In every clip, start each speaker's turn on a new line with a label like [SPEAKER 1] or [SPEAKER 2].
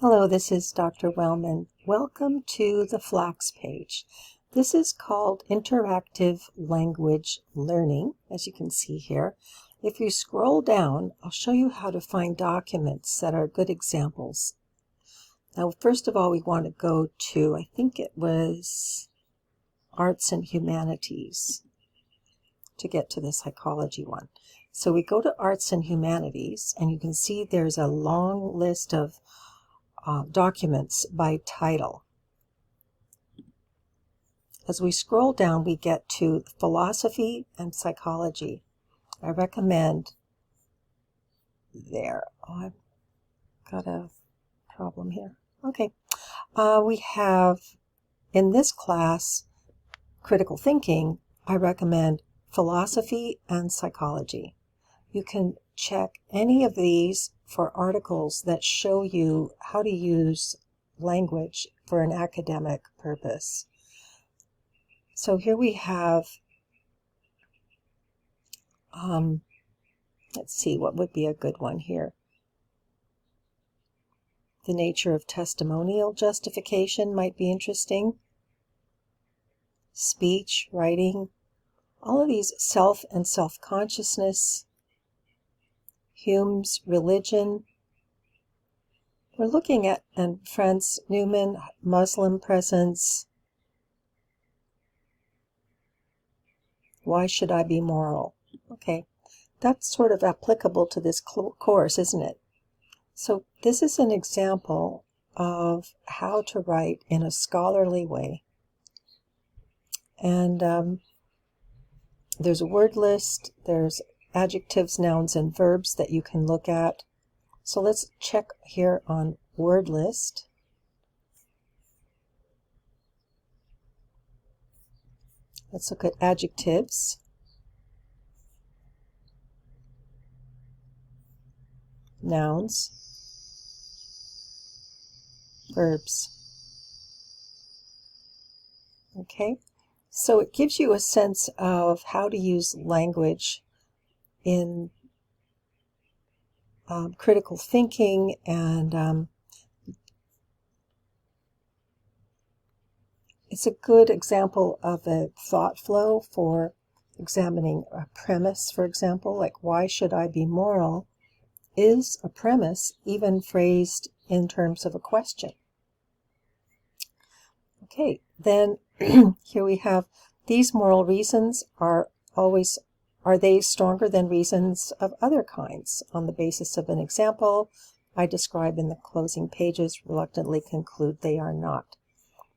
[SPEAKER 1] Hello, this is Dr. Wellman. Welcome to the FLAX page. This is called Interactive Language Learning, as you can see here. If you scroll down, I'll show you how to find documents that are good examples. Now, first of all, we want to go to, I think it was Arts and Humanities to get to the psychology one. So we go to Arts and Humanities, and you can see there's a long list of documents by title. As we scroll down, we get to philosophy and psychology. I recommend there. Oh, I've got a problem here. Okay. We have, in this class, critical thinking, I recommend philosophy and psychology. You can check any of these for articles that show you how to use language for an academic purpose. So here we have, let's see, what would be a good one here? The nature of testimonial justification might be interesting. Speech, writing, all of these self and self-consciousness. Hume's religion. We're looking at, and Franz Newman, Muslim presence. Why should I be moral? Okay, that's sort of applicable to this course, isn't it? So this is an example of how to write in a scholarly way. And there's a word list, there's adjectives, nouns, and verbs that you can look at. So let's check here on word list. Let's look at adjectives. Nouns. Verbs. Okay, so it gives you a sense of how to use language in critical thinking, and it's a good example of a thought flow for examining a premise, for example, like why should I be moral is a premise, even phrased in terms of a question. Okay, then here we have these moral reasons are they stronger than reasons of other kinds? On the basis of an example I describe in the closing pages, reluctantly conclude they are not.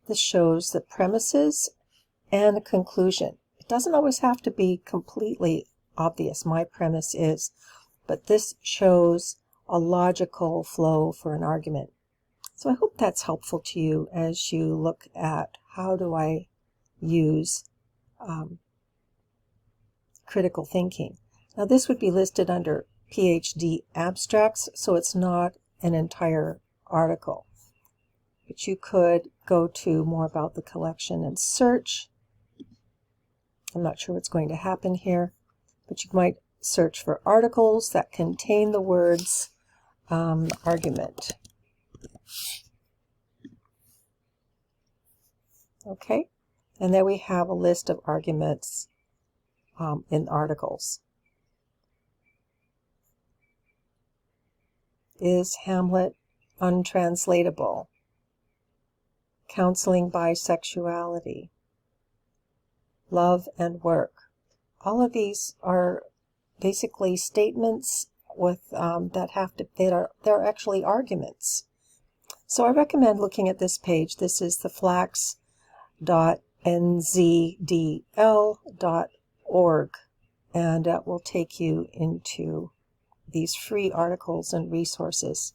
[SPEAKER 1] This shows the premises and a conclusion. It doesn't always have to be completely obvious. My premise is, but this shows a logical flow for an argument. So I hope that's helpful to you as you look at how do I use critical thinking. Now this would be listed under PhD abstracts, so it's not an entire article. But you could go to more about the collection and search. I'm not sure what's going to happen here, but you might search for articles that contain the words argument. Okay, and there we have a list of arguments in articles. Is Hamlet untranslatable? Counseling bisexuality. Love and work. All of these are basically statements with they're actually arguments. So I recommend looking at this page. This is the flax.nzdl.org, and that will take you into these free articles and resources.